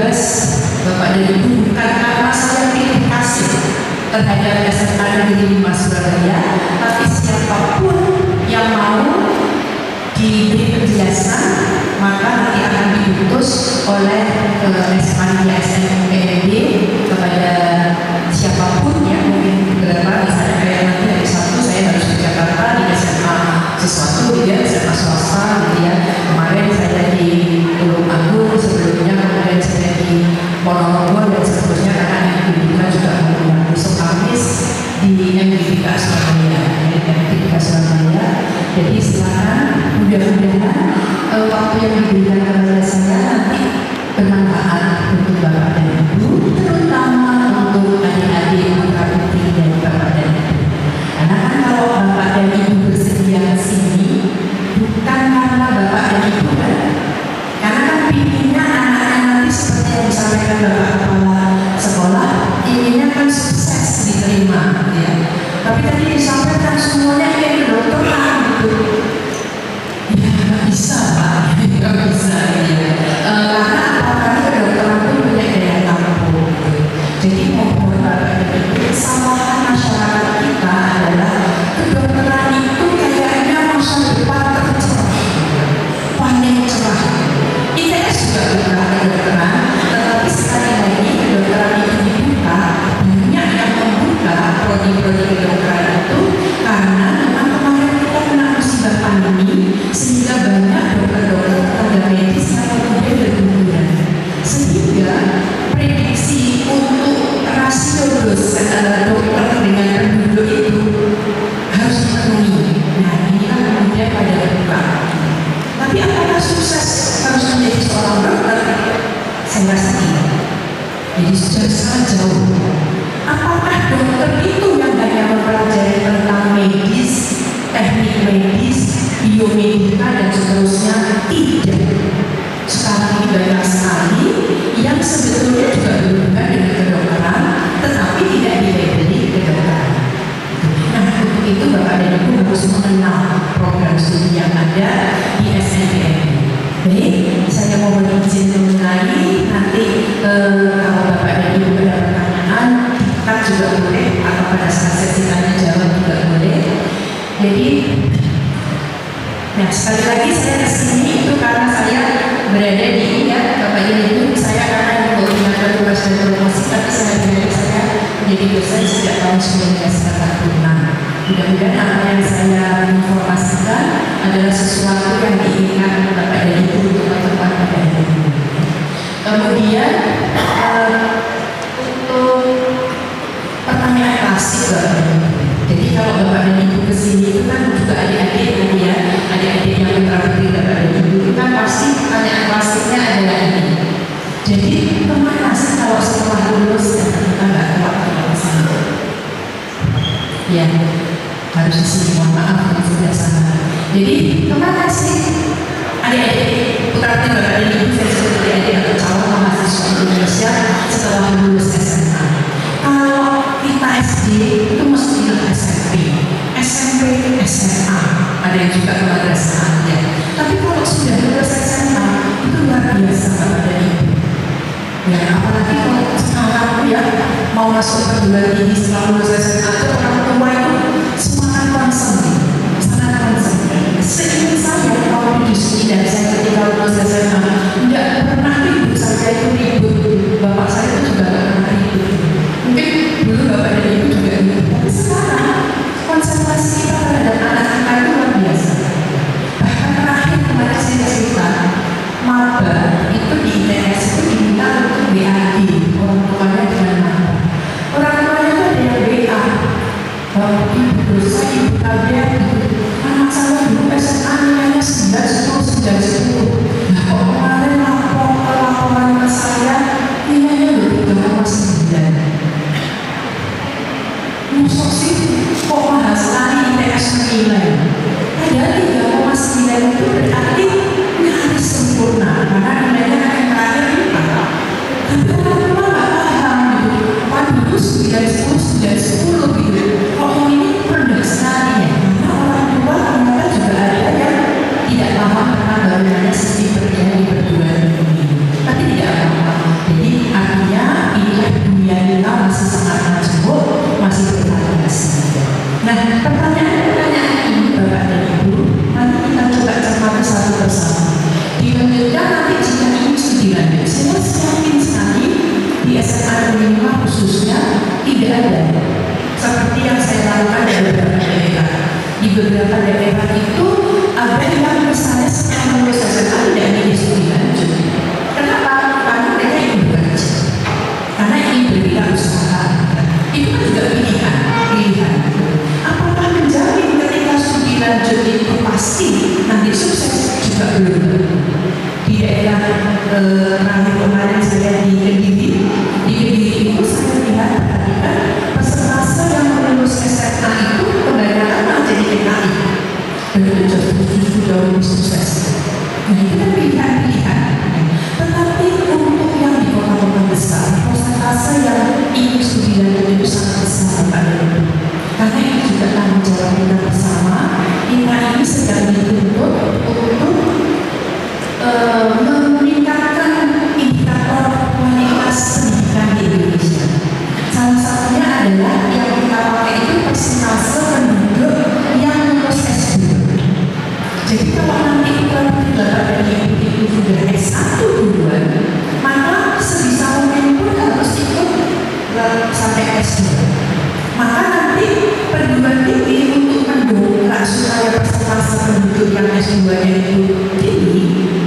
bebas Bapak dan Ibu bukan karena saya pilih kasih terhadap SMA Negeri 5 Surabaya, tapi siapapun yang mau diberi penjelasan maka nanti akan diutus oleh SMA SNPNB kepada siapapun ya, mungkin beberapa misalnya kayak nanti hari Sabtu saya harus ke Jakarta di SMA sesuatu gitu ya, SMA swasta gitu ya. Kemarin saya di Tulung Agung, sebelumnya kemudian saya di Ponorogo dan seterusnya, karena MBBK juga mengundang besok Kamis di MBBK Surabaya, MBBK Surabaya. Jadi silakan, mudah-mudahan waktu yang diberikan kepada saya nanti bermanfaat untuk Bapak dan Ibu, terutama untuk adik-adik putra putri dari Bapak dan Ibu. Karena kan kalau Bapak dan Ibu bersedia ke sini bukan karena Bapak dan Ibu kan, karena kan pinginnya anaknya nanti seperti yang disampaikan Bapak Kepala Sekolah, inginnya kan sukses diterima ya. Tapi tadi disampaikan semuanya ingin kedokteran gitu. Ya nggak bisa Pak, nggak bisa ya. Karena apalagi kedokteran itu punya daya tampung gitu. Jadi mohon Bapak dan Ibu, kesalahan masyarakat kita adalah kedokteran itu kayaknya masa depan tercerah, paling cerah. ITS juga buka kedokteran, tetapi sekali lagi kedokteran itu dibuka, banyak yang membuka prodi-prodi kedokteran itu karena memang kemarin kita kena musibah pandemi sehingga banyak dokter-dokter tenaga medis yang kemudian berguguran, sehingga prediksi untuk rasio dokter dengan penduduk itu harus dipenuhi. Nah ini kan kemudian pada buka. Tapi apakah sukses harus menjadi seorang dokter? Saya rasa tidak. Jadi sudah sangat jauh. Apakah dokter itu yang hanya mempelajari tentang medis, teknik medis, biomedika dan seterusnya? Tidak. Sekarang ini banyak sekali yang sebetulnya juga berhubungan dengan kedokteran, tetapi tidak dilabeli kedokteran. Nah, untuk itu Bapak dan Ibu harus mengenal program studi yang ada di SNPNB. Baik, saya mau izin mengenai nanti kalau Bapak dan Ibu ada pertanyaan, kita juga boleh, atau pada saat sesi tanya jawab juga boleh. Jadi, nah sekali lagi saya kesini itu karena saya berada di Bapak dan Ibu, saya karena koordinator tugas dan promosi, tapi saya menjadi dosen sejak tahun 1946. Mudah-mudahan apa yang saya informasikan adalah sesuatu yang diinginkan Bapak dan Ibu untuk pertemuan pada hari ini. Kemudian untuk pertanyaan klasik Bapak dan Ibu. Jadi kalau Bapak dan Ibu kesini itu kan juga adik-adik tadi ya, adik-adik yang putra putri Bapak dan Ibu itu kan pasti pertanyaan klasiknya adalah ini. Jadi kemana sih kalau setelah lulus kita nggak kuat kalau kesana? Ya. Harus disini, mohon maaf kalau tidak salah. Jadi kemana sih adik-adik putra putri Bapak dan Ibu, saya sebut adik-adik atau calon mahasiswa Indonesia setelah lulus SMA? Kalau kita SD itu mesti ke SMP, SMP SMA, ada yang juga ke madrasah ya. Tapi kalau sudah lulus SMA itu luar biasa Bapak dan Ibu. Ya apalagi kalau sekarang ya mau masuk perguruan tinggi setelah lulus SMA itu orang tua itu sangat concern. Seingat saya kalau di sini dan saya ketika lulus SMA tidak pernah ribut, saya itu ribut. Bapak saya itu juga tidak pernah ribut. Mungkin dulu Bapak dan Ibu juga ribut. Tapi sekarang konsentrasi kita terhadap anak kita itu luar biasa. Bahkan terakhir kemarin saya cerita, maba itu di ITS itu diminta untuk BAD, orang tuanya dengan maba. Orang tuanya itu ada yang BA. Bapak ibu dosa, ibu kabinet, anak saya dulu SMA nilainya 9, 10, 9, 10. Nah kok kemarin pelaksanaan minimal khususnya tidak ada. Seperti yang saya lakukan di beberapa daerah. Di beberapa daerah itu ada yang misalnya setelah lulus SMA tidak ingin studi lanjut. Kenapa? Karena mereka ingin bekerja, karena ingin berwirausaha. Itu kan juga pilihan. Apakah menjamin ketika studi lanjut itu pasti nanti sukses? Juga belum. Di daerah terakhir kemarin saya di Kediri itu saya lihat persentase yang lulus SMA itu kebanyakan malah jadi TKI dan itu justru jauh lebih sukses. Nah itu kan pilihan. Tetapi untuk yang di kota-kota besar, persentase yang ingin studi lanjut itu sangat besar pada itu. Karena itu juga tanggung jawab kita bersama. Kita ini sedang dituntut untuk meningkatkan indikator kualitas pendidikan di Indonesia. Salah satunya adalah yang kita pakai itu persentase penduduk yang lulus S2. Jadi kalau nanti Bapak dan Ibu itu sudah S1 duluan, maka sebisa mungkin pun harus ikut sampai S2. Maka nanti perguruan tinggi untuk mendongkrak supaya persentase penduduk yang S2-nya itu tinggi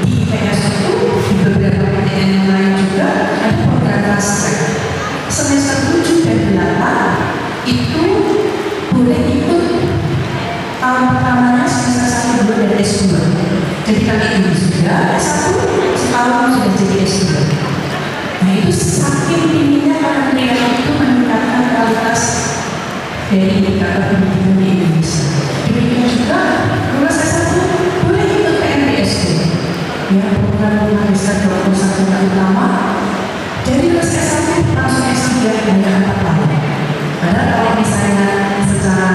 di IPS itu di beberapa PTN yang lain juga ada program fast track. Semester 7 dan 8 itu boleh ikut tahun pertamanya semester 1, 2 dan S2. Jadi kami ini sudah S1, setahun sudah jadi S2. Nah itu saking tingginya karena mereka itu meningkatkan kualitas dari indikator pendidikan di Indonesia. Demikian juga lulus S1 boleh ikut PMDSD. Ya, program magister doktor sarjana utama. Jadi lulus S1 langsung S3 hanya 4 tahun. Padahal kalau misalnya secara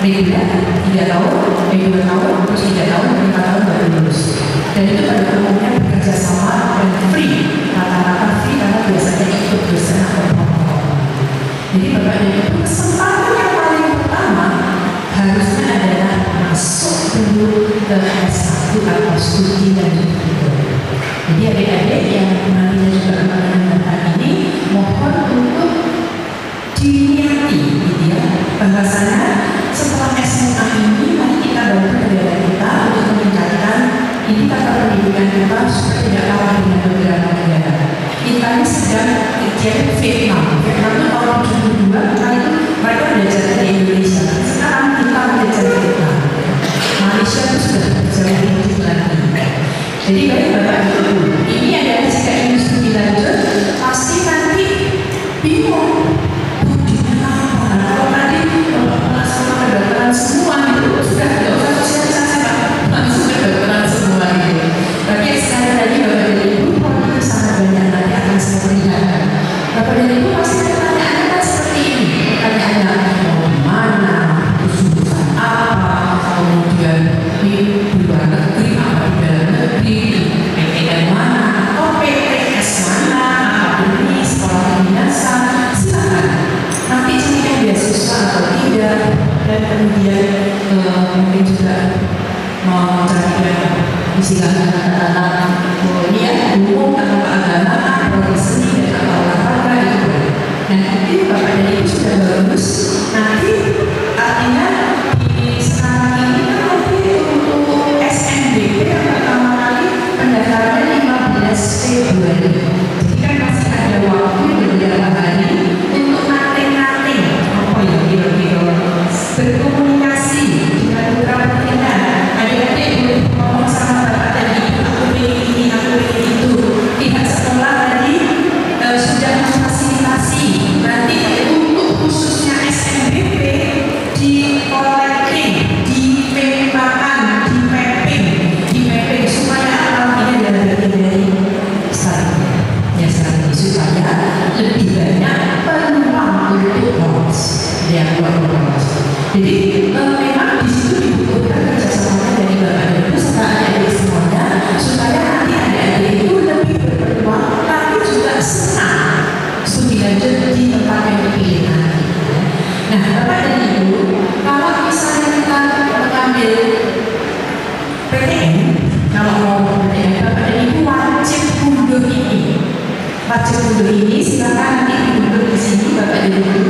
reguler 3 tahun, 2 tahun, terus 3 tahun, 5 tahun baru lulus. Dan itu pada umumnya bekerja sama dan free, rata-rata free karena biasanya ikut dosen atau protokol. Jadi Bapak dan Ibu, kesempatan yang paling pertama harusnya adalah masuk dulu ke S1 atau studi dan jadi adik-adik yang nantinya juga mendengarkan ini mohon untuk diniati gitu ya, bahwasanya setelah SMA ini mari kita bantu negara kita untuk meningkatkan indikator pendidikan kita supaya tidak kalah dengan beberapa negara. Kita ini sedang jadi Vietnam itu tahun 72 kali itu mereka belajar dari Indonesia. Sekarang kita belajar Vietnam. Malaysia itu sudah berjalan lebih lagi. Jadi baik Bapak Ibu, ini adalah jika ingin studi lanjut pasti nanti bingung. Kalau tadi sama kedokteran semua itu sudah tidak usah sosialisasi Pak, langsung kedokteran semua gitu. Tapi sekali lagi Bapak dan Ibu, kalau sangat banyak nanti akan saya perlihatkan. Bapak dan Ibu pasti pertanyaannya kan seperti ini. Pertanyaannya mau mana, jurusan apa, kemudian di luar negeri apa di dalam negeri, PTN mana, atau PTS mana, akademi, sekolah kedinasan, silakan. Nanti carikan beasiswa atau tidak, dan kemudian mungkin juga mau carikan istilahnya katakanlah kuliah umum atau keagamaan, profesi dan atau olahraga itu. Dan nanti Bapak dan Ibu sudah bagus, nanti artinya di sekarang ini nanti untuk SNBP yang pertama kali pendaftarannya 15 Februari. Jadi kan masih ada waktu beberapa hari untuk nating-nating apa ya kira-kira berkomunikasi dengan beberapa pihak. Adik-adik boleh ngomong sama Bapak dan Ibu, aku pilih ini, aku pilih itu. Pihak sekolah tadi sudah memfasilitasi nanti untuk khususnya SNBP di collecting, di pembakan, di mapping supaya ini adalah bagian dari strategi. Ya strategi supaya lebih banyak peluang untuk lolos. Ya lolos. Jadi memang di situ dibutuhkan kerjasama dari Bapak dan Ibu serta adik-adik semuanya supaya nanti adik-adik itu lebih berpeluang tapi juga senang studi lanjut di tempat yang dipilih nanti. Nah Bapak dan Ibu, kalau misalnya kita mengambil PTN, kalau mau PTN Bapak dan Ibu wajib unduh ini. wajib mundur ini silakan nanti diundur di sini Bapak dan Ibu.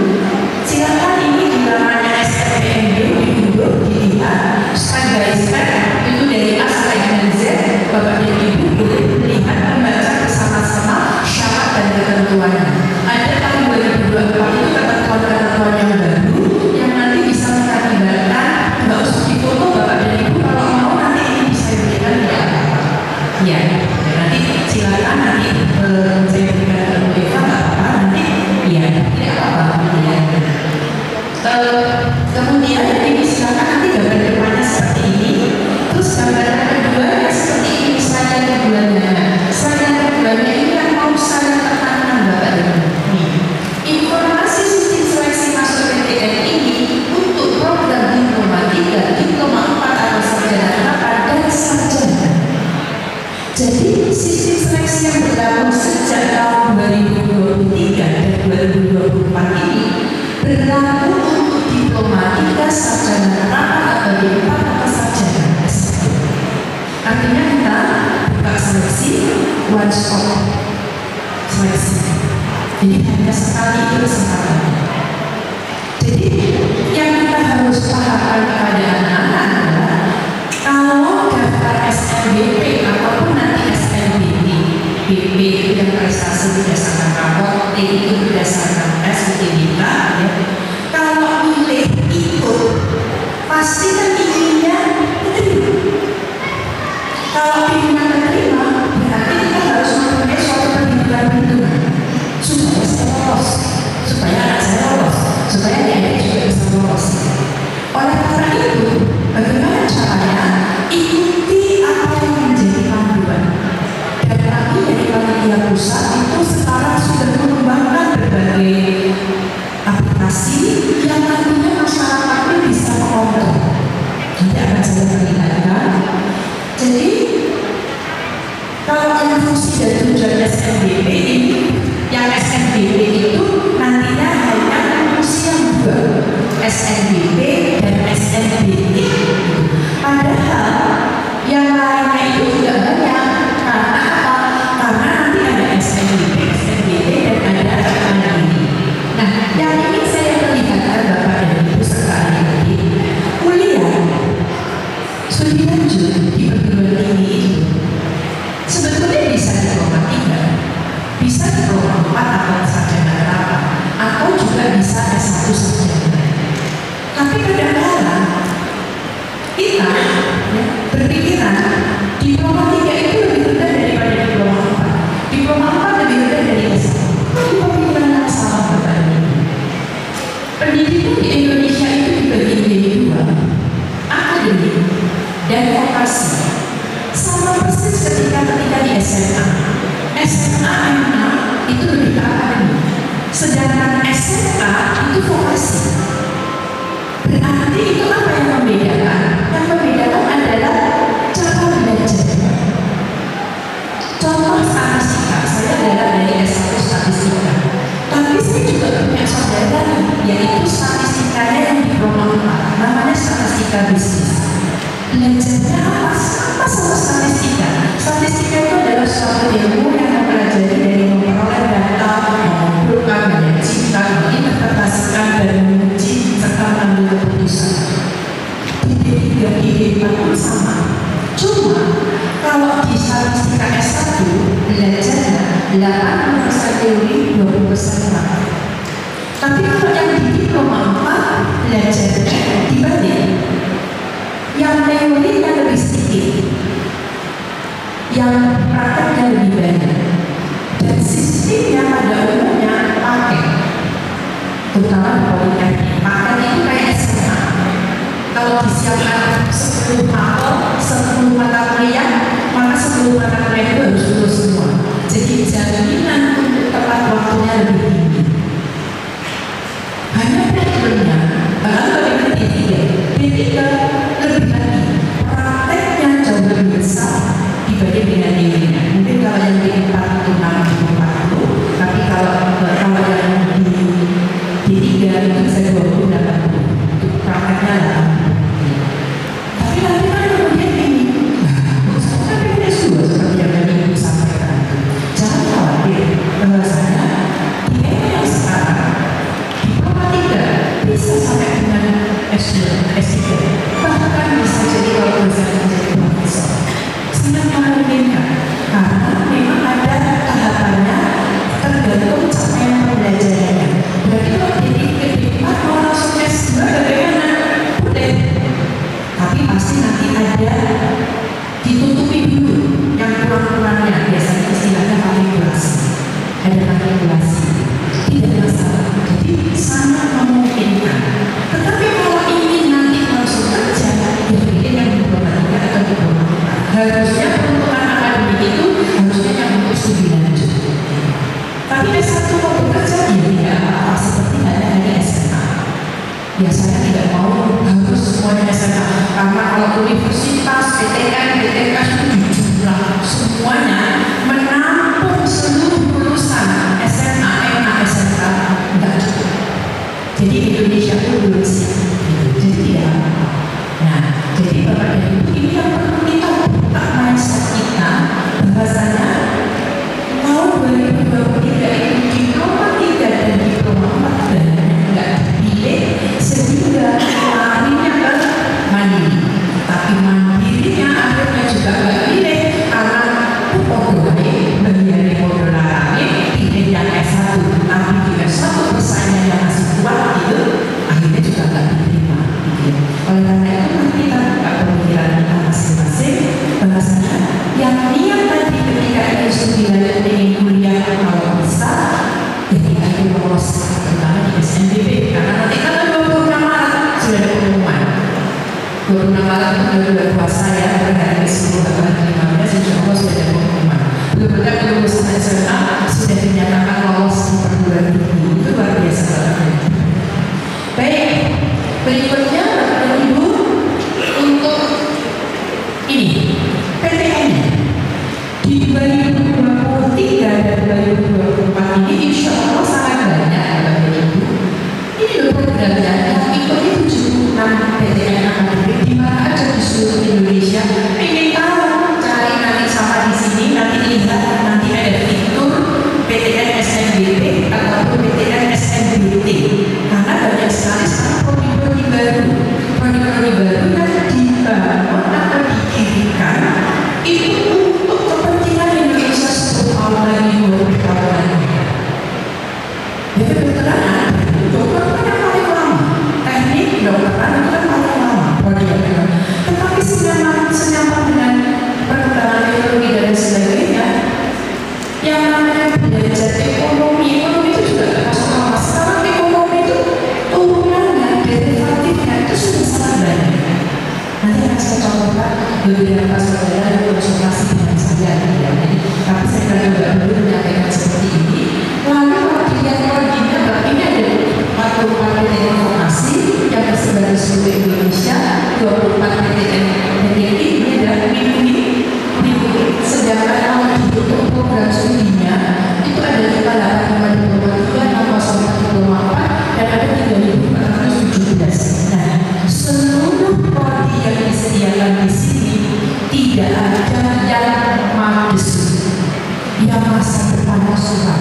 Silakan ini di namanya SNMB diundur, dilihat step by step itu dari A sampai dengan Z. Bapak dan Ibu boleh melihat membaca bersama-sama syarat dan ketentuannya. Ada tahun 2024 itu ketentuan-ketentuan yang baru yang nanti bisa mengakibatkan nggak usah difoto Bapak dan Ibu, kalau mau nanti ini bisa diberikan ya. Ya, nanti silakan nanti saya berikan ke Bu Eva, nggak apa-apa nanti ya tidak apa-apa ya. Kemudian ini silakan nanti gambar depannya seperti ini, terus gambar kedua ya seperti ini, slide yang keduanya. Slide yang keduanya ini yang mau saya tekankan Bapak dan Ibu. Informasi sistem seleksi masuk PTN ini untuk program diploma 3, diploma 4 atau sarjana kenapa dan sarjana. Jadi sistem seleksi yang berlaku sejak tahun 2023 dan 2024 ini berlaku untuk diploma 3, sarjana kenapa atau D4 atau sarjana S1. Artinya kita buka seleksi one stop seleksi. Jadi hanya sekali itu kesempatan. Jadi yang kita harus pahamkan kepada anak-anak adalah kalau daftar SNBP ataupun nanti SNBT, BP itu yang prestasi berdasarkan rapor, T itu berdasarkan tes UTBK, ya. Kalau milih ikut, pasti kan inginnya diterima. Kalau inginnya diterima, berarti kita harus mempunyai suatu perhitungan supaya saya lolos, supaya anak saya lolos, supaya dia juga bisa lolos. Oleh karena itu, bagaimana caranya? Ikuti apa yang menjadi panduan. Dan kami dari panitia pusat itu sekarang sudah mengembangkan berbagai aplikasi yang nantinya masyarakat ini bisa mengontrol. Nanti akan saya perlihatkan. Jadi kalau yang fungsi dan tujuan SNBP ini, yang SNBP itu nantinya hanya fungsi yang dua, SNBP dan SNBT. Padahal yang lainnya itu tidak banyak. Karena apa? Karena nanti ada SNBP, SNBT dan ada mandiri. Nah, yang ingin saya perlihatkan Bapak dan Ibu serta adik-adik, kuliah studi lanjut di perguruan tinggi itu sebetulnya bisa diploma 3, bisa diploma 4 atau sarjana kenapa, atau juga bisa S1 sarjana. Tapi kadang-kadang kita ya, berpikiran diploma 3 itu lebih rendah daripada diploma 4, diploma 4 lebih rendah dari S1. Itu pemikiran yang salah Bapak dan Ibu. Pendidikan di Indonesia itu dibagi menjadi dua, akademik dan vokasi. Sama persis ketika di SMA. SMA MA itu lebih ke akademik, sedangkan SMA itu vokasi. Berarti itu apa yang membedakan? Yang membedakan adalah cara belajar. Contoh statistika, saya adalah dari S1 statistika. Tapi saya juga punya saudara yaitu statistikanya yang diploma 4, namanya statistika bisnis. Belajarnya apa? Sama sama statistika. Statistika itu adalah suatu ilmu yang mempelajari dari memperoleh data, mengumpulkan, menyajikan, menginterpretasikan, dan menguji serta mengambil keputusan. Ide-ide pun sama. Cuma kalau di statistika S1 belajarnya 80% teori, 20% praktik. Tapi kalau yang di diploma 4 belajarnya dibalik. Yang teorinya lebih sedikit, yang prakteknya lebih banyak, dan sistemnya pada umumnya paket, terutama di politeknik. Paket itu kayak SMA. Kalau disiapkan 10 mata kuliah, maka 10 mata kuliah itu harus lulus semua. Jadi jaminan untuk tepat waktunya lebih tinggi. Hanya problemnya, bagaimana D3? D3 lebih lagi, prakteknya jauh lebih besar dibanding dengan teorinya. Mungkin kalau yang D4 itu 60-40, tapi kalau yang di D3 itu bisa 20-80, itu prakteknya lah. Tapi nanti kan kemudian ini, saya pengen S2 seperti yang tadi Ibu sampaikan. Jangan khawatir, matrikulasi, tidak masalah. Jadi sangat memungkinkan. Tetapi kalau ingin nanti langsung kerja, ya pilih yang diploma atau diploma 4. Harusnya peruntukan akademik itu harusnya yang untuk studi lanjut. Tapi S1 mau bekerja ya tidak apa-apa, seperti ada dari SMA. Ya saya tidak mau harus semuanya SMA, karena kalau universitas, PTN, BTK itu jumlah semuanya menampung seluruh lulusan SMA, MA, SMK enggak cukup. Jadi Indonesia itu belum siap, jadi tidak apa-apa. Nah, jadi Bapak dan Ibu, ini yang perlu kita buka mindset kita, bahasanya tahun 2023 itu diploma 3 dan diploma 4 dan enggak dipilih sehingga larinya ke mandiri. Tapi mandirinya akhirnya juga enggak pilih karena pokoknya bagian modal larangnya pilih yang S1, tapi di S1 persaingan yang masih kuat itu akhirnya juga enggak diterima. Oleh karena itu nanti kita buka pemikiran kita masing-masing, bahasanya yang niat tadi ketika ini sudah ingin kuliah kalau bisa, ya kita itu lolos terutama di SNBP, karena nanti kan 26 Maret sudah ada pengumuman. 26 Maret itu sudah puasa ya, berhari 10 atau 15 insya Allah sudah ada pengumuman. Benar-benar lulusan SMA sudah dinyatakan lolos di perguruan tinggi, itu luar biasa banget. Baik, berikutnya Bapak Ibu untuk ini PTN-nya di 2023 dan 2024 ini insya Allah sangat banyak Bapak Ibu. Ini loh programnya yang ikut itu 76 PTN akademik di mana aja di seluruh Indonesia. Ingin tahu, cari nanti sama di sini, nanti lihat nanti ada fitur PTN SNBP ataupun PTN SNBT, karena banyak sekali sekarang prodi-prodi baru yang dibangun atau dikirimkan itu untuk kepentingan Indonesia 10 tahun lagi, 20 tahun lagi. Jadi kedokteran, dokter kan yang paling lama, teknik kedokteran itu kan paling lama prodi. Tetapi senyaman dengan perkembangan teknologi dan sebagainya, yang namanya belajar ekonomi itu juga tidak masuk lama. Sekarang ekonomi itu turunannya, derivatifnya itu sudah sangat banyak. Nanti akan saya contohkan beberapa saudara yang konsultasi dengan saya, tapi saya kira juga perlu menyampaikan seperti ini. Lalu kalau dilihat prodinya, ini ada 44 PTN informasi yang tersebar di seluruh Indonesia, 24 PTN ini adalah mini. Sedangkan kalau untuk program studinya itu ada 58,2, 6,4, dan ada 3.417. Nah, seluruh prodi yang disediakan di sini tidak ada yang mades, yang masa depannya suram.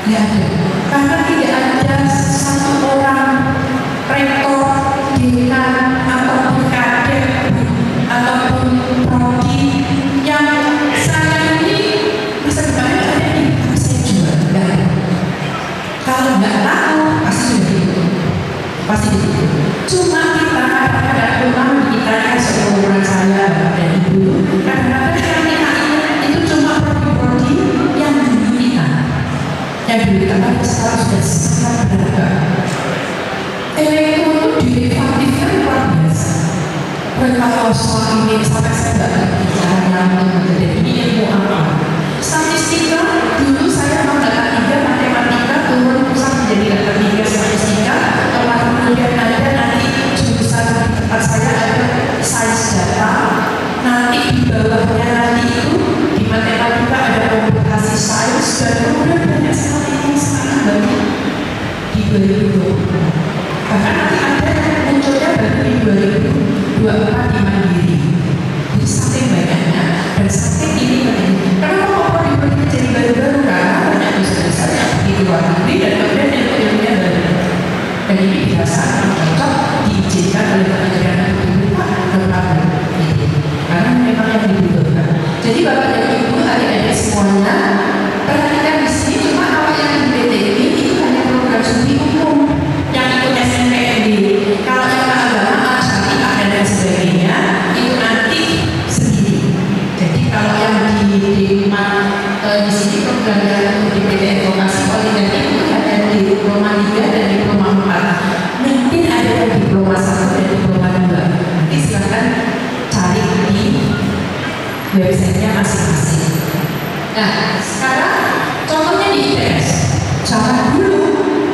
Tidak ada, karena tidak ada satu orang rektor, dekan, ataupun kadep, ataupun prodi yang saya ini masa depannya tidak ada nih, saya jual, tidak ada. Kalau nggak tahu, pasti sudah gitu, pasti gitu. Cuma kita kadang-kadang memang ditanya seumuran saya dan ibu, kadang-kadang kita itu cuma prodi-prodi yang dulu kita, kan sekarang sudah sangat berharga. Elektron itu derivatifnya luar biasa. Kalau soal ini sampai saya nggak ngerti caranya menjadi ini ilmu apa. Statistika dulu saya mau data 3 matematika turun pusat menjadi data 3 statistika. Kemudian ada nanti jurusan di tempat saya ada sains data. Nanti di bawahnya nanti itu di matematika ada komputasi sains dan kemudian banyak sekali yang sekarang baru di 2020. Bahkan nanti ada yang munculnya baru di 2024 di Mandiri. Jadi saking banyaknya dan saking ini kenapa kok prodi-prodi jadi baru-baru, karena banyak dosen-dosen yang di luar negeri dan kemudian ilmu-ilmunya baru. Dan ini dirasakan cocok diizinkan oleh Kementerian Agama lembaga ini, karena memang yang dibutuhkan. Jadi Bapak dan Ibu adik-adik semuanya, perhatikan di sini cuma apa yang di PTN itu hanya program studi umum yang ikut SNPTN. Kalau yang keagamaan, syariah dan sebagainya itu nanti sendiri. Jadi kalau yang di sini program yang di PTN vokasi 3 dan diploma 4. Mungkin ada yang diploma 1 dan diploma 2. Nanti silakan cari di websitenya masing-masing. Nah, sekarang contohnya di ITS. Zaman dulu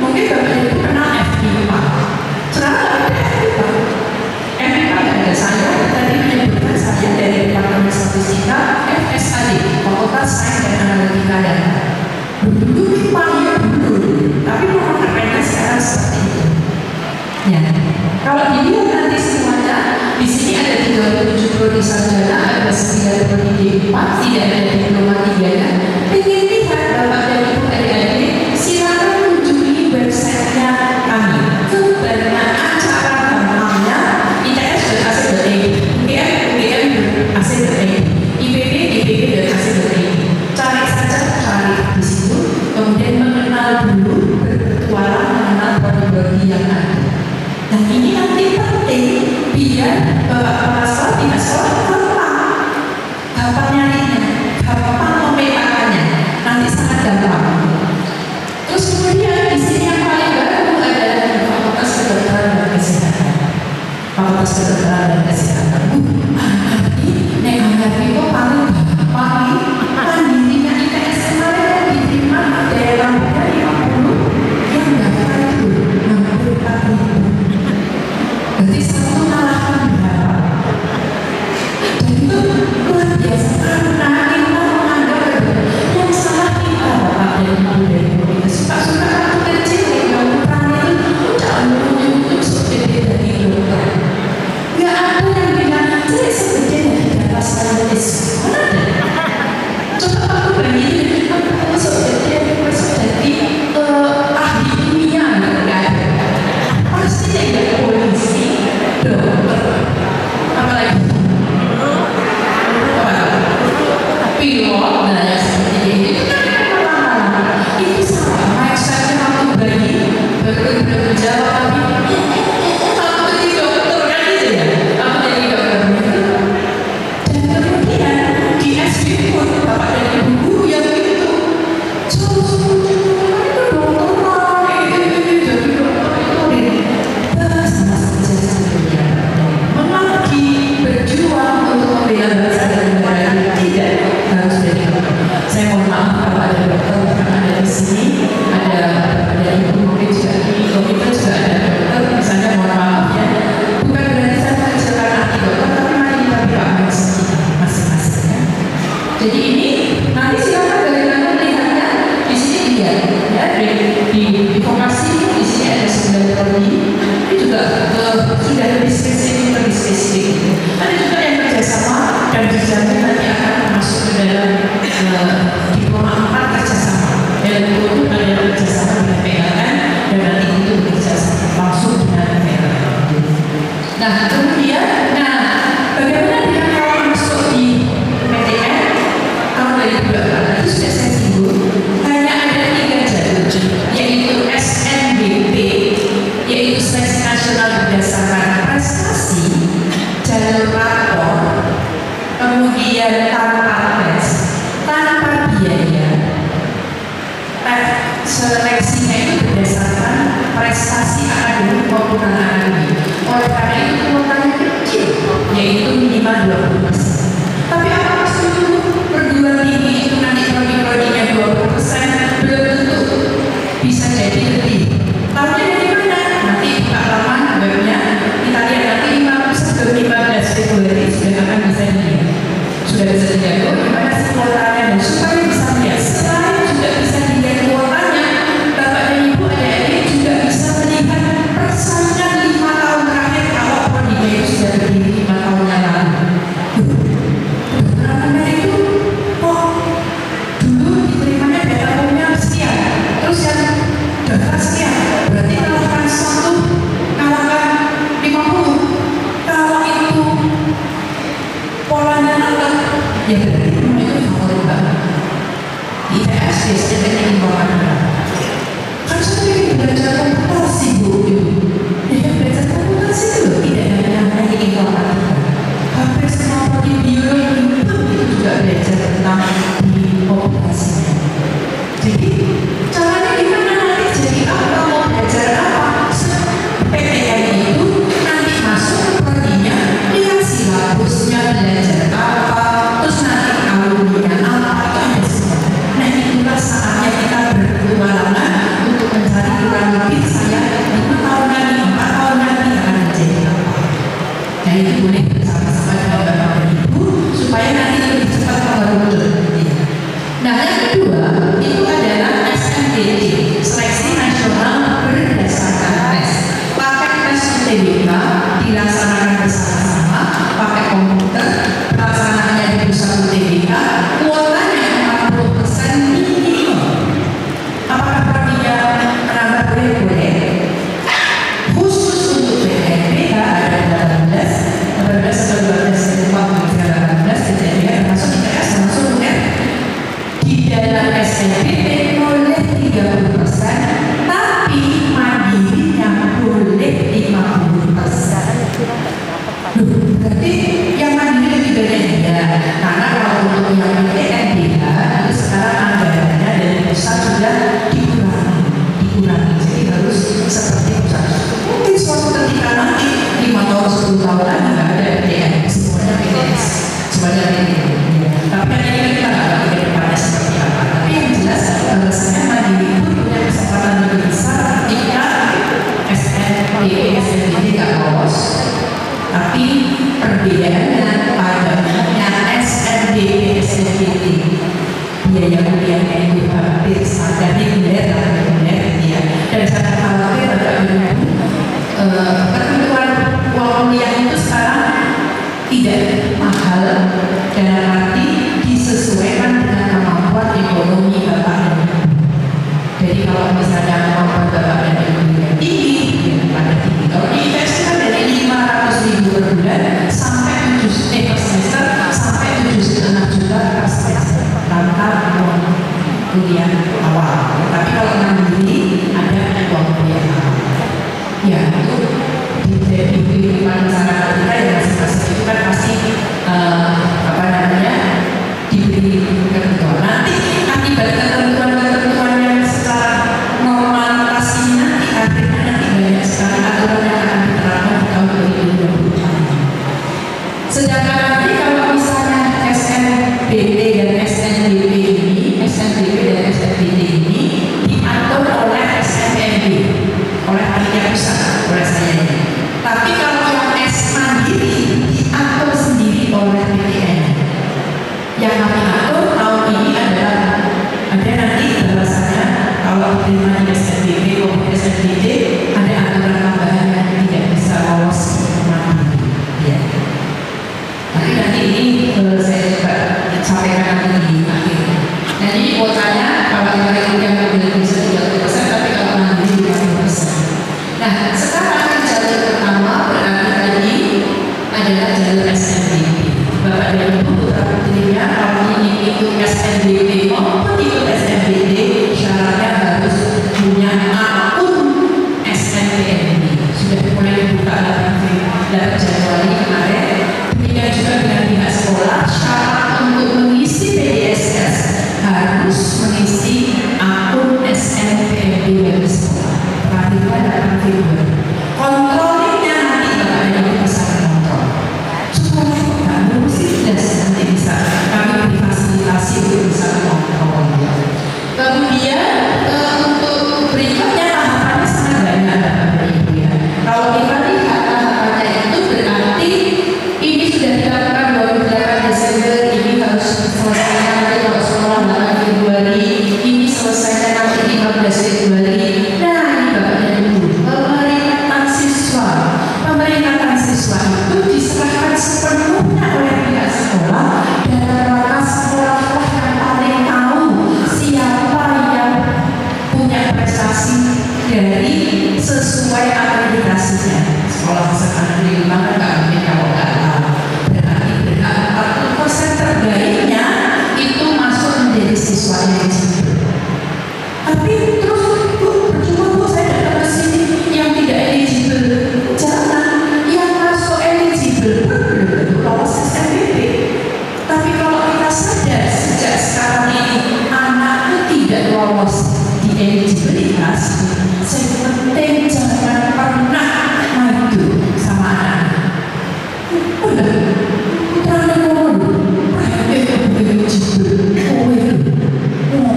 mungkin Bapak dan Ibu kenal FIPA. Sekarang nggak ada FIPA. FIPA nggak ada. Saya tadi menyebutkan saya dari Departemen Statistika FSAD, Fakultas Sains dan Analitika Data. Dulu FIPA ya dulu, tapi memang kerennya sekarang seperti itu. Ya, kalau dilihat nanti semuanya di sini ada 37 prodi sarjana, ada 9 prodi D4, tidak ada diploma 3-nya. Ingin lihat Bapak dan Ibu adik-adik, silakan kunjungi websitenya kami. Kebanyakan acara gampangnya ITS dan AC.id, UGM AC.id, IPB dan AC.id. Cari di situ, kemudian mengenal dulu, berpetualang mengenal prodi-prodi yang ada. Dan ini nanti penting biar Bapak Pasal tidak salah gampang nyarinya, gampang memetakannya, nanti sangat gampang. Terus kemudian di sini yang paling baru adalah Fakultas Kedokteran dan Kesehatan. Fakultas Kedokteran dan Kesehatan. Nanti neng itu paling gampang mandirinya ITS kemarin diterima daerah 50 yang daftar itu 64.000. Berarti satu alasan berapa? Dan itu luar biasa karena kita menganggap yang salah kita Bapak dan Ibu dari kita suka-suka aku kecil yang dokter itu udah menunjuk seperti dari dokter. Nggak ada yang bilang saya seperti dari data saintis. Mana ada? Coba aku bayangin aku masuk dari ahli kimia nggak ada. Pasti tidak polisi, dokter, apalagi pilot, dan seperti itu kan itu sama saja waktu bayi berjawab tapi aku jadi dokter kan gitu ya, aku jadi dokter dan kemudian di SB pun Bapak dan Ibu guru yang itu berjuang untuk membela bangsa dan negara tidak harus dari dokter. Saya mohon maaf kalau ada dokter yang ada di sini, ada ibu mungkin juga di komite juga ada dokter, misalnya mohon maaf ya. Bukan berarti saya mengecilkan arti dokter, tapi mari kita pahami masing-masing ya. Jadi ini nanti silakan bagaimana melihatnya di sini dia ya di vokasi di sini ada 9 prodi. Ini juga sudah lebih spesifik. Ada juga yang kerjasama dan dijamin nanti akan masuk ke dalam diploma 4 kerjasama. Dalam itu ada yang kerjasama dengan PLN dan nanti itu kerjasama langsung dengan PLN. Nah kemudian, bagaimana dengan kalau masuk di PTN tahun 2018 itu sudah saya singgung, hanya ada 3 jalur, yaitu SNBP, yaitu seleksi nasional berdasarkan prestasi, jalur rapor, kemudian tanpa tes, tanpa biaya. Seleksinya itu berdasarkan prestasi akademik maupun non-akademik. Oleh karena itu kuotanya kecil, yaitu minimal 20%. Tapi apakah seluruh perguruan tinggi itu nanti prodi-prodinya 20%? Belum tentu. Bisa jadi lebih. Tahunya dari mana? Nanti buka laman webnya, kita lihat nanti 5 ke 15 Februari sudah akan bisa dilihat. Sudah bisa dilihat gimana sih kuotanya dan supaya bisa lihat. Selain juga bisa dilihat kuotanya, Bapak dan Ibu adik-adik juga bisa melihat persaingan 5 tahun terakhir kalau prodinya itu sudah berdiri 5 tahun yang lalu. Karena itu dulu diterimanya data umumnya sekian, terus yang daftar sekian, berarti kalau seperti mungkin suatu ketika nanti 5 tahun 10 tahun lagi nggak ada PTN, semuanya PTS, semuanya PTN. Tapi kan ini kita nggak tahu ke depannya seperti apa. Tapi yang jelas bahwasanya mandiri itu punya kesempatan lebih besar ketika SNMPTN nggak lolos. Tapi perbedaannya pada SNMP, SNMPT biaya kuliahnya itu hampir standar reguler ya. Dan jangan khawatir Bapak Ibu, ketentuan uang kuliah itu sekarang tidak mahal dalam arti disesuaikan dengan kemampuan ekonomi Bapak dan Ibu. Jadi kalau misalnya kemampuan Bapak dan Ibu yang tinggi, ya pada tinggi. Kalau diinvestasikan dari 500.000 per bulan sampai per semester sampai 7,5 juta per semester tanpa uang kuliah awal. Tapi kalau mandiri ada uang kuliah awal. Ya itu di kehidupan masyarakat kita yang masing-masing itu kan pasti diberi ketentuan. Nanti akibat ketentuan yang secara normalitas ini nanti akhirnya banyak sekali aturan yang akan diterapkan di tahun 2020. Sedangkan nanti kalau misalnya SNBT dan SNDP dan SNBT ini diatur oleh SNMP, oleh panitia pusat, oleh saya ini. Tapi kalau yang S mandiri diatur sendiri oleh PTN. Yang kami atur tahun ini adalah ada nanti bahwasanya kalau terima di SNBP maupun SNBT ada aturan tambahan yang tidak bisa lolos mandiri. Ya. Tapi nanti ini saya coba sampaikan nanti di akhir. Dan ini kuotanya kalau yang bisa 30%, tapi kalau mandiri 50%. Nah, sekarang jalur pertama berarti tadi adalah jalur SNBP. Bapak dan Ibu putra putrinya kalau ini ikut SNBP maupun ikut SNBT, syaratnya harus punya akun SNMP. Sudah mulai dibuka 8 Januari kemarin. Demikian juga dengan pihak sekolah, syarat untuk mengisi PDSS harus mengisi akun SNMP dari sekolah. Perhatikan dalam video. Kontrolnya nanti Bapak dan Ibu bisa kontrol. Supaya tidak berusidas nanti bisa kami difasilitasi untuk bisa mengontrolnya. Kemudian untuk berikutnya tahapannya sangat banyak Bapak dan Ibu ya. Kalau kita lihat tahapannya itu berarti ini sudah dilakukan 28 Desember, ini harus selesai nanti kalau sekolah 8 Februari, ini selesainya nanti 15 Februari. Nah ini Bapak dan Ibu, pemeringkatan siswa itu diserahkan sepenuhnya oleh pihak sekolah dan rata sekolah yang paling tahu siapa yang punya prestasi dari sesuai akreditasinya. Sekolah sekali mana nggak mungkin kalau nggak tahu. Berarti berhak 40% terbaiknya itu masuk menjadi siswa eligible. Tapi terus percuma Bu saya datang ke sini yang tidak eligible. Jangan, yang masuk eligible belum lolos SNBP. Tapi kalau kita sadar sejak sekarang ini anak itu tidak lolos di eligibilitas, yang penting jangan pernah maju sama anak. Udah, putranya ngomong,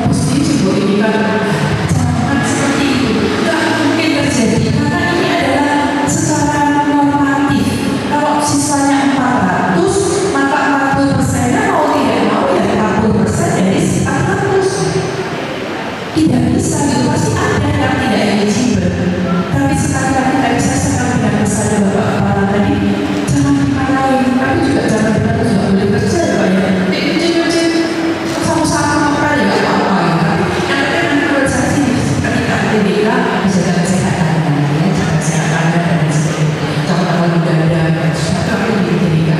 pasti sih ini kan jangan seperti itu. Nggak mungkin terjadi karena ini adalah secara normatif. Kalau siswanya 400, maka 40%-nya mau tidak mau ya 40% dari 400. Tidak bisa gitu, pasti ada yang tidak eligible. Tapi sekali lagi tidak bisa sekali dengan pesan Bapak Kepala tadi, jangan dimarahin, tapi juga jangan kita juga boleh kerja ya Pak ya. Sama-sama apa ya nggak apa-apa ya. Tapi yang penting menurut saya sih ketika TBK bisa jaga kesehatan ya, jaga kesehatan dan sebagainya. Contoh udara dan sesuatu itu di TBK.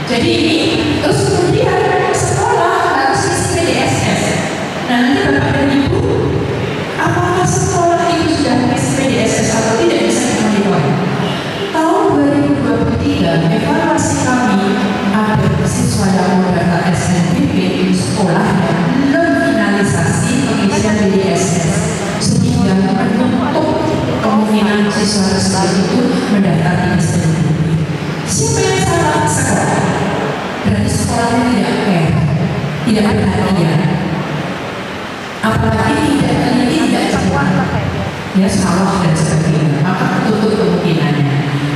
Jadi ini terus kemudian sekolah harus isi PDSS. Nanti Bapak dan Ibu, apakah sekolah itu sudah isi PDSS atau tidak bisa dimonitor? Tahun itu mendaftar di SNMPTN. Siapa yang salah? Sekolah. Berarti sekolahnya tidak fair, tidak perhatian, apalagi tidak teliti, tidak cermat, ya salah dan sebagainya, maka tertutup kemungkinannya.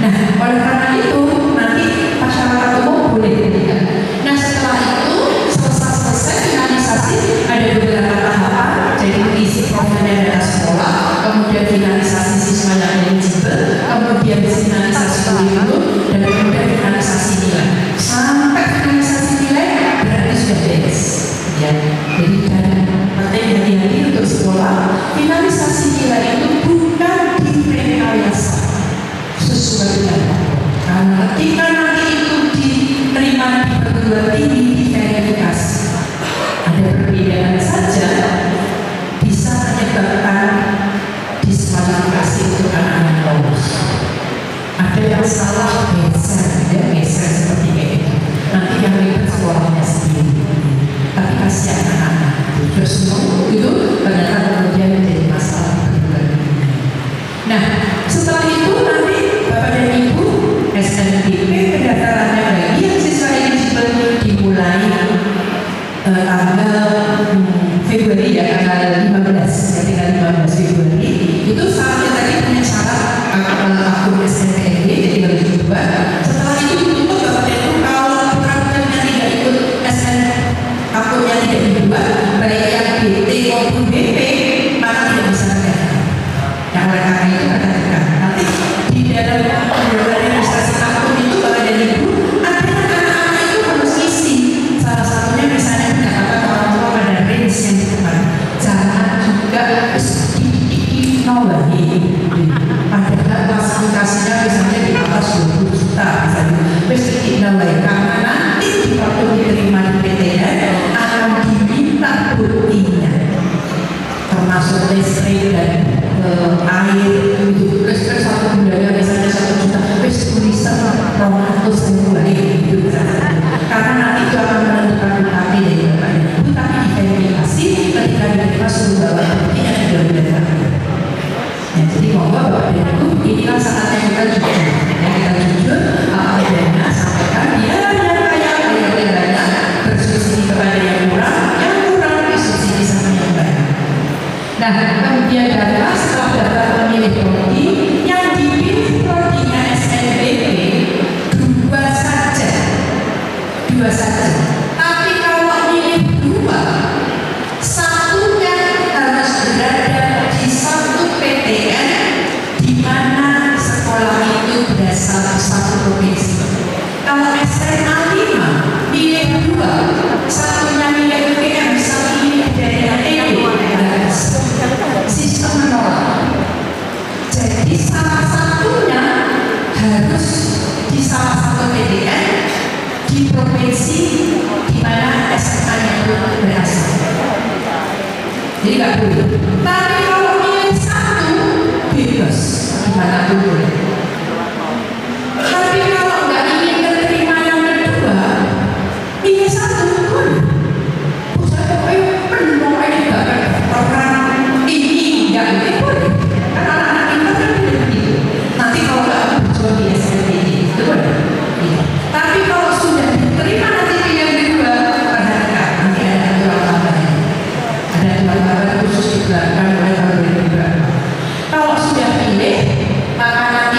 Nah, oleh karena itu nanti masyarakat umum boleh tidak. Nah, setelah itu selesai finalisasi, ada beberapa tahapan, jadi mengisi profilnya data sekolah, kemudian finalisasi siswa yang eligible, kemudian finalisasi kurikulum, dan kemudian finalisasi nilai. Sampai finalisasi nilai berarti sudah beres. Ya, jadi penting hati-hati untuk sekolah. Finalisasi nilai itu bukan direkayasa sesuai dengan, karena ketika nanti itu diterima di perguruan tinggi diverifikasi, ada perbedaan saja bisa menyebabkan diskualifikasi untuk anak-anak lolos. Ada yang salah geser seperti kayak itu. Nanti yang ribet sekolahnya sendiri. Tapi kasihan anak-anak. Terus semua itu ternyata kemudian menjadi masalah perguruan tinggi. Nah, setelah itu nanti Bapak dan Ibu SNMPTN pendaftarannya bagi yang siswa eligible dimulai tanggal Februari ya, tanggal 15 ya, tinggal 15 Februari. Itu saatnya tadi punya syarat akun SNMPTN, jadi harus diubah. Setelah itu ditutup Bapak dan Ibu, kalau akunnya tidak ikut akunnya tidak dibuat, baik yang BT maupun BP, maka tidak bisa mendaftar. Yang oleh karena itu katakan nanti di dalam registrasi akun itu Bapak dan Ibu, ada anak-anak itu harus isi. Salah satunya misalnya mendapatkan orang tua pada range yang tepat. Jangan juga nolahi. Padahal klasifikasinya misalnya di atas 20 juta misalnya. Terus nolahi karena nanti di waktu diterima di PTN akan diminta buktinya, termasuk listrik dan air itu. Terus satu budaya misalnya 1 juta, terus tulisan 200.000 gitu. Karena nanti itu akan menentukan UKT dari Bapak dan Ibu, tapi diverifikasi ketika diterima suruh bawa buktinya tidak benar. Ya, jadi monggo Bapak dan Ibu, inilah saatnya kita jujur. Ya, kita jujur, apa adanya, sampaikan dia yang kaya banyak, bersubsidi kepada yang kurang disubsidi sama yang banyak. Nah, kemudian data setelah data pemilih prodi yang dipilih prodinya SNMPTN dua saja. Tapi kalau milih dua, satunya harus berada di satu PTN di mana sekolah itu berasal satu provinsi. Kalau SMA 5 milih dua, satunya milih PTN, satu milih dari LTD, sistem menolak. Jadi salah satunya harus di salah satu PTN di provinsi di mana SMA-nya itu berasal. Jadi nggak boleh. Tapi kalau milih satu, bebas dimanapun boleh. Tapi kalau nggak ingin menerima yang kedua, milih satu boleh. Saya pokoknya penuh ini nggak ada orang ini nggak boleh. Karena anak kita kan tidak begitu. Nanti kalau nggak berjuang di SNMPTN itu boleh. Tapi kalau sudah diterima nanti yang kedua, perhatikan nanti ada aturan tambahan. Ada aturan tambahan khusus dikeluarkan oleh Bapak dan Ibu. Kalau sudah pilih, maka nanti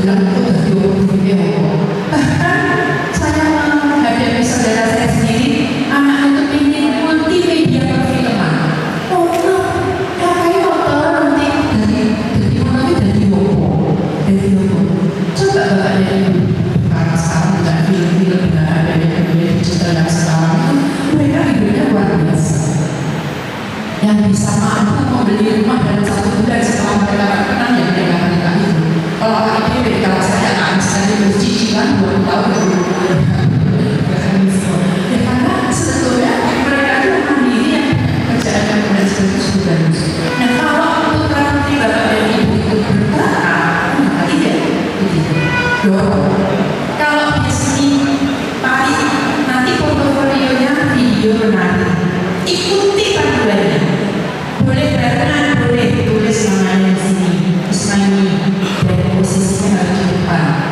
bilang itu udah diobati bahkan saya menghadapi saudara saya sendiri, anak itu ingin multimedia perfilman. Oh no, kayak motor nanti dari mana dari Lopo, coba bapak dari karena sekarang tidak film-film dengan adanya media digital yang sekarang itu mereka hidupnya luar biasa. Yang bisa mampu membeli rumah dalam 1 bulan setelah mereka kenal ya mereka menikah itu. Kalau KIP, kalau saya akan sekali bercicilan 2 tahun ya karena sebetulnya mereka itu mandiri yang kerjaan yang benar seperti bagus. Nah kalau putra putri bapak dan ibu itu berbakat, maka tidak begitu. Kalau di sini Pak nanti portofolionya video menarik, ikuti panduannya. Boleh barengan, boleh tulis namanya di sini, terus nyanyi dan posisinya harus di depan.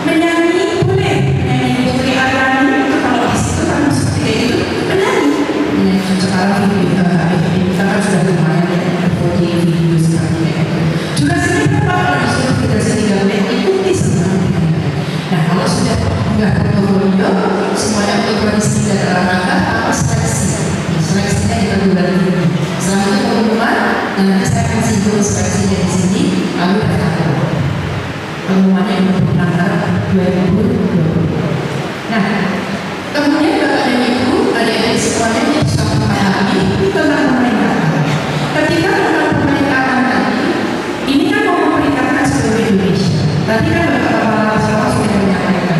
Menyanyi boleh, menyanyi Putri Aryani itu kalau di situ kan seperti itu menyanyi. Sekarang video kita kan sudah lumayan ya, foto video seperti itu. Juga sering kalau disuruh kita sendiri ikuti semuanya. Nah kalau sudah enggak portofolio, semuanya untuk kondisi dan rangka apa seleksi. Seleksinya kita bulan ini. Setelah itu pengumuman, dan nanti saya kasih dulu seleksinya di sini, lalu kita tahu. Pengumumannya yang bertanggal 2020. Nah, kemudian bapak dan ibu, adik-adik semuanya yang sudah memahami tentang pemerintahan. Ketika tentang pemerintahan tadi, ini kan mau memerintahkan seluruh Indonesia. Tadi kan bapak Salah sudah menyampaikan,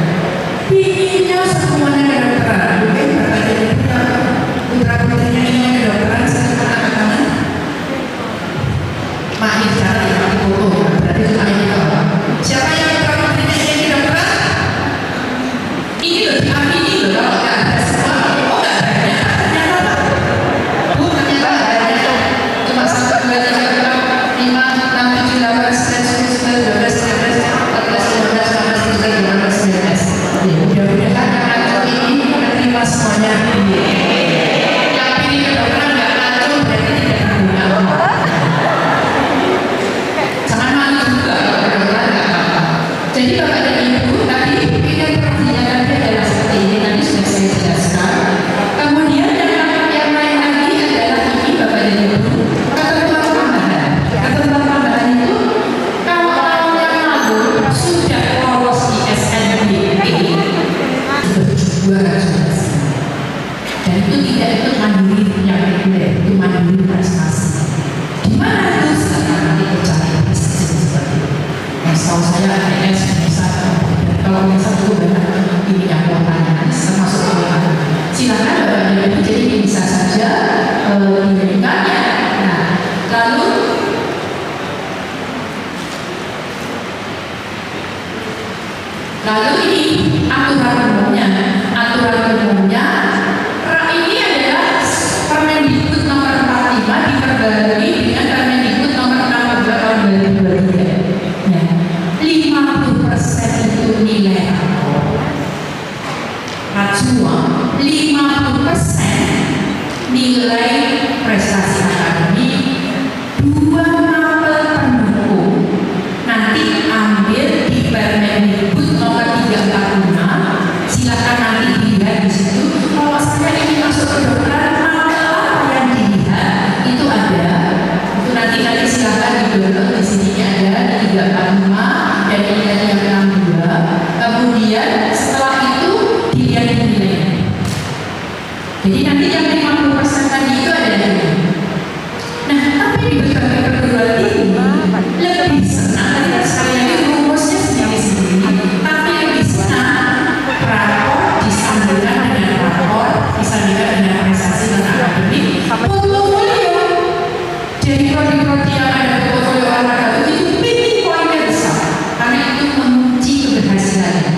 pinginnya semuanya kedokteran, bukan bapak dan ibu putra-putrinya ingin kedokteran sekarang mahir cari foto ya, berarti itu mahir apa? Siapa yang putra-putrinya ingin kedokteran? Ini loh, diamini loh, kalau nggak ada semua, oh nggak ada, ternyata bu, ternyata nggak ada, cuma 1, 2, 3, 4, 5, 6, 7, 8, 9, 10, 11, 12, 13, 14, 15, 16, 17, 18, 19. Ya, mudah-mudahan yang ngaco ini menerima semuanya. Jadi bapak dan ibu tadi pilihan pertanyaannya adalah seperti ini, tadi sudah saya jelaskan. Kemudian yang lain lagi adalah ini bapak dan ibu ketentuan tambahan. Ketentuan tambahan itu kalau tahun yang lalu sudah lolos di SNMPTN itu 200 dan itu tidak ikut mandiri yang reguler, itu mandiri prestasi. Di mana itu sekarang nanti cari prestasi seperti itu. Setahu saya ATS bisa, kalau bisa dulu banyak ini yang pertanyaan termasuk pertanyaan. Silakan bapak dan ibu, jadi bisa saja diberikannya. Nah, lalu ini aturan umumnya ini adalah Permendikbud nomor 45 diperbarui dengan Permendikbud nomor 62 tahun 2023. 50% itu nilai acuan, 50% nilai prestasi akademik, 2 mapel pendukung. Nanti ambil di Permendikbud nomor 346. Silakan nanti dilihat di situ. Kalau saya ingin masuk kedokteran, mapel apa yang dilihat itu ada. Itu nanti silakan di sini ada 345 dan ini ada yang 62. Kemudian setelah itu dilihat nilainya. Jadi nanti yang 50% tadi itu ada nilai. Nah, tapi di berbagai perguruan tinggi lebih senang, tadi sekali lagi rumusnya sendiri-sendiri, tapi lebih senang rapor disandingkan dengan rapor, disandingkan dengan prestasi dan akademik. Portofolio jadi prodi-prodi yang ada portofolio olahraga itu pilih poinnya besar karena itu mengunci keberhasilannya.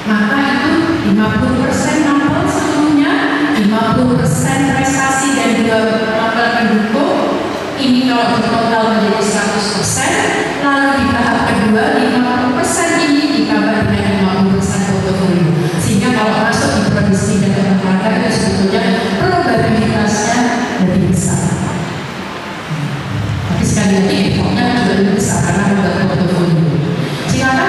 Maka itu 50% mapel seluruhnya, 50% prestasi dan 2 mapel pendukung. Ini kalau total menjadi 100%. Lalu di tahap kedua 50% ini ditambah dengan 50% portofolio. Sehingga kalau masuk di produksi dan olahraga itu sebetulnya probabilitasnya lebih besar. Tapi sekali lagi effortnya juga lebih besar karena ada portofolio. Silakan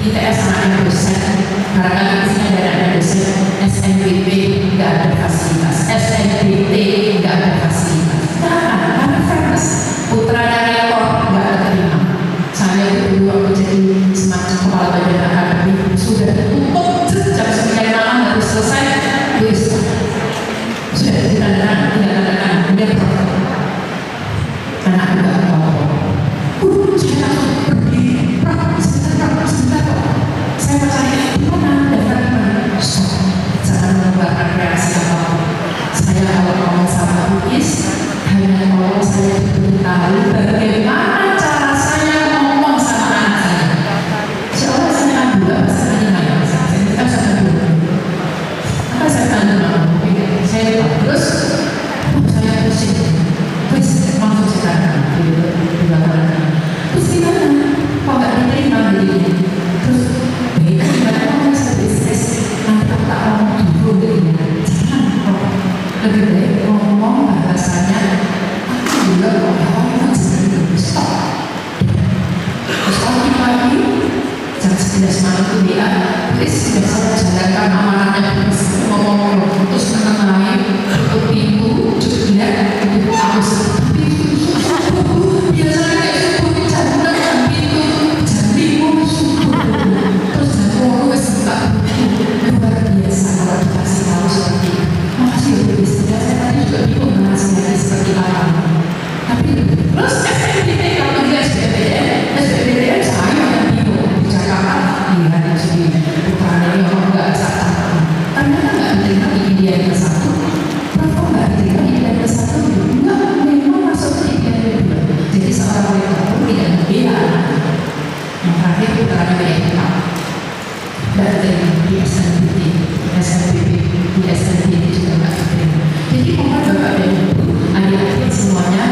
ITS anaknya dosen, barangkali di sini ada anak dosen SNBP nggak ada fasilitas, SNBT nggak ada fasilitas, nggak ada, karena fairness putra dan rektor nggak ada terima. Saya dulu waktu jadi semacam kepala badan akademik sudah tutup jam 9 malam harus selesai tulis sudah tidak ada kemudian anak juga tahu saya langsung berdiri sebentar saya bertanya di mana daftar di mana jangan mengeluarkan reaksi apapun. Saya kalau ngomong sama Bukis hanya mau saya diberitahu bagaimana cara saya ngomong sama anak saya. Seolah saya ambil bahasa Indonesia saya tidak usah ambil apa saya tanya saya terus saya pusing terus langsung sekarang di belakang terus gimana kok nggak diterima begini terus gimana kalau saya bisnis nanti aku tak ngomong dulu begini jangan lebih baik ngomong bahasanya aku juga ngomong jadi stop terus pagi-pagi jam 11 malam itu dia terus sudah saya jalankan amanahnya ngomong terus menengahi tutup pintu juga untuk aku tapi biasanya kayak subuh jam 6 jam pintu jam 5 subuh terus jam 10 wes buka luar biasa kalau dikasih tahu seperti itu. Makasih ya Bu, saya tadi juga bingung ngasihnya seperti apa tapi terus SPPD kalau dia SPPD saya yang bingung di Jakarta lihat di sini bukan ini orang nggak bisa ternyata nggak diterima di IDN ke satu kenapa nggak diterima di IDN ke satu enggak memang masuk ke IDN ke dua jadi seorang rektor pun tidak membela yang terakhir putranya BMK dan di SNBP di SNBP juga nggak diterima jadi mohon Bapak dan Ibu adik-adik semuanya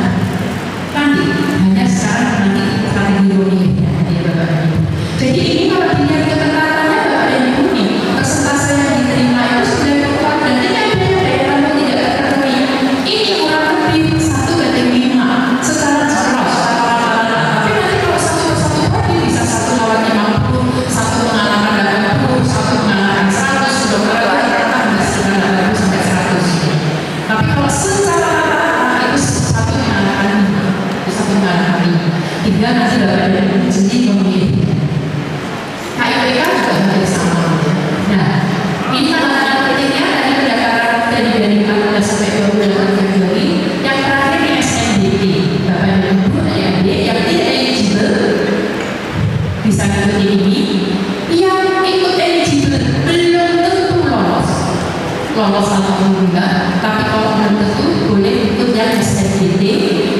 nanti hanya sekarang nanti kategori ya Bapak dan Ibu jadi ini kalau dilihat ketetapannya Bapak dan Ibu nih persentase yang diterima itu sudah keluar dan tidak ada daerah yang tidak terpenuhi ini kurang lebih 1/5 secara jelas tapi nanti kalau satu persatu prodi bisa 1 lawan 50 1 mengalahkan 80 1 mengalahkan 100 sudah rata-rata nggak sampai 100 tapi kalau secara rata-rata itu 1 mengalahkan 5 1 mengalahkan 5 hingga nanti Bapak dan Ibu jadi memilih KIPK juga hampir sama. Nah, ini tanda-tanda pentingnya tadi pendaftaran dari 14 sampai 28 Februari. Yang terakhir di SNBP, Bapak dan Ibu adik-adik yang tidak eligible bisa mengikuti ini. Yang ikut eligible belum tentu lolos atau enggak. Tapi kalau belum tentu boleh ikut yang SNBP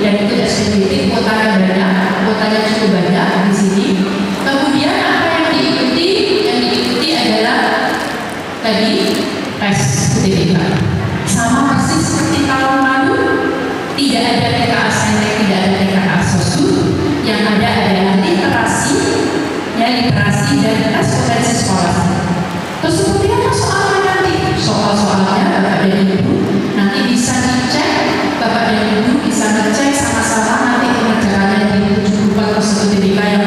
dan ikut SNBP kuotanya banyak, kuotanya cukup banyak di sini. Kemudian apa yang diikuti adalah tadi tes UTBK sama persis seperti tahun lalu tidak ada TKA Saintek, tidak ada TKA Sosu yang ada adalah literasi dan tes potensi sekolah. Terus seperti apa soalnya nanti? Soal-soalnya Bapak dan Ibu nanti bisa dicek Bapak dan Ibu bisa ngecek sama-sama nanti pengerjaannya di 74 UTBK yang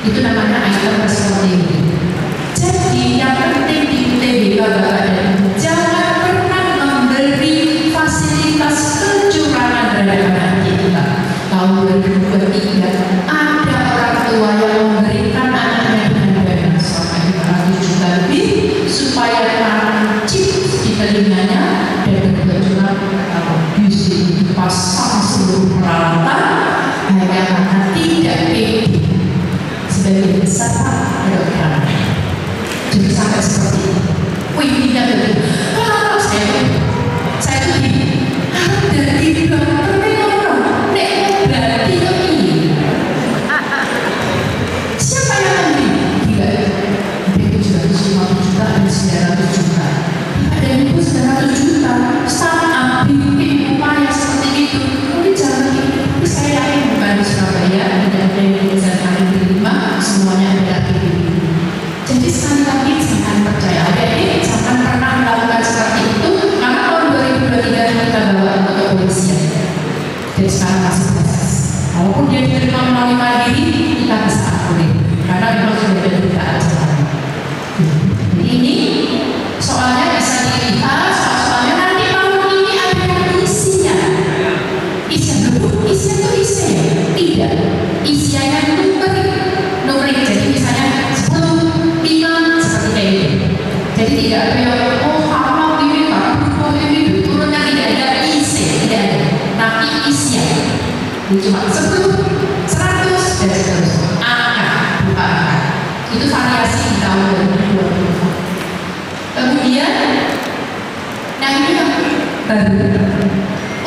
Itu namanya item responsibility. Jadi yang penting di UTBK Bapak dan Ibu, jangan pernah memberi fasilitas kecurangan terhadap anak kita. Tahun 2023 ada orang tua yang memberikan anaknya dengan dana sampai 500 juta lebih supaya tanam chip di telinganya dan kebetulan musik dipasang seluruh peralatan hanya karena tidak pede sebagai peserta kedokteran. Jadi sampai seperti itu. Wih, tidak betul. Kalau saya tuh gini, dari dokter orang, berarti itu ini. Siapa yang membeli? Tidak. Itu 750 juta dan 900 juta. Ada ibu 900 juta, startup bikin upaya seperti itu. Mungkin jangan gitu. Tapi saya yakin bukan di Surabaya, dan di desa kami 5 semuanya ada gitu. Jadi sekali lagi jangan percaya, jadi jangan pernah melakukan seperti itu karena tahun 2023 kita bawa ke kepolisian. Jadi sekarang masih proses. Walaupun dia diterima melalui mandiri, kita bisa akui karena memang sudah ada berita acara. Jadi ini soalnya bisa dilihat, soalnya nanti tahun ini ada yang isinya. Isinya itu isinya tidak. Isinya numerik. Jadi misalnya 10, 5 seperti kayak gitu. Jadi tidak ada yang haram ini, haram ini, turunnya tidak ada isi, tidak ada. Tapi isinya ini cuma 10, 100 dan seterusnya. Angka, bukan angka. Itu variasi di tahun 2020. Kemudian, nah ini yang baru.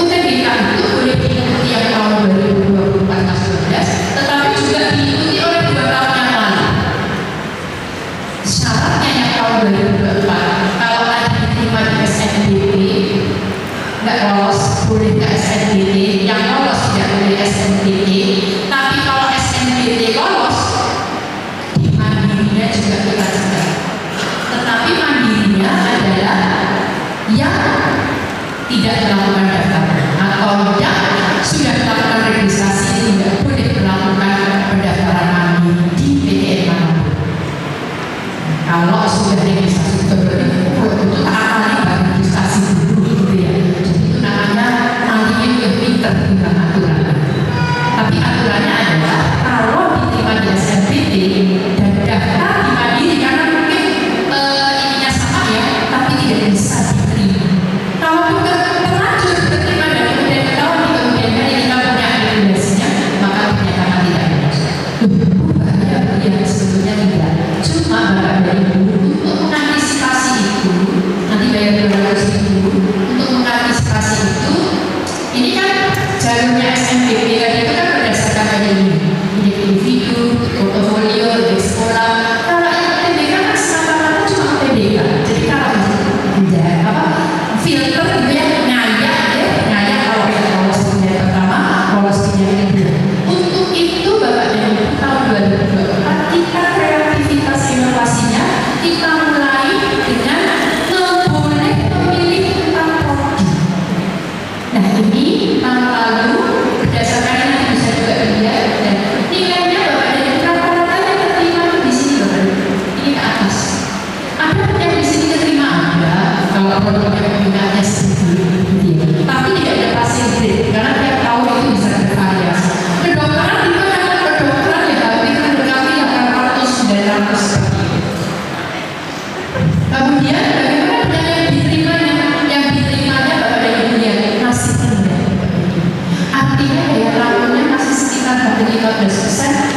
UTBK itu boleh diikuti yang tahun 2024-2015, tetapi juga diikuti oleh 2 tahun yang lalu. Syaratnya yang tahun 2024, kalau ada diterima di SNBT, nggak lolos, boleh ke SNBT, yang lolos tidak boleh SNBT, tapi kalau SNBT lolos, di mandirinya juga kita cegah. Tetapi mandirinya adalah yang tidak melakukan daftaran atau yang sudah melakukan registrasi tidak boleh melakukan pendaftaran mandiri di PTN manapun. Kalau sudah registrasi itu tak registrasi dulu gitu ya. Jadi itu namanya nantinya yang pinter tentang aturan. Tapi aturannya adalah kalau diterima di SNBT dan daftar di mandiri karena mungkin ininya sama ya, tapi tidak bisa diterima. Kalau bukan terlanjur diterima dan kemudian ketahuan di kemudian hari kita punya regulasinya, maka dinyatakan tidak benar. Ya sebetulnya tidak. Cuma Bapak dan Ibu untuk mengantisipasi itu, nanti bayar 200.000 untuk mengantisipasi itu. Ini kan jalurnya SNBP tadi itu kan berdasarkan kayak ini, individu, portofolio, dari sekolah. Kalau yang UTBK kan rata-rata cuma UTBK. Jadi kalau filter itu ya ngayak kalau kita lolos pinjam pertama, lolos pinjam kedua. Untuk itu Bapak dan Ibu tahun 2024 kita kreativitas inovasinya kita mulai dengan boleh memilih tentang prodi. Nah ini tahun lalu berdasarkan yang bisa juga dilihat dan nilainya Bapak dan Ibu rata-rata yang terima di sini Bapak. Ini ke atas. Ada yang di sini terima ada kalau produknya penggunaannya sedikit, tapi tidak ada passing grade karena tiap tahun itu bisa bervariasi. Kedokteran itu kan kedokteran ya, tapi mendekati 800-900. Kemudian bagaimana dengan yang diterimanya? Yang diterimanya Bapak dan Ibu lihat masih rendah. Artinya daya tampungnya masih sekitar 15%.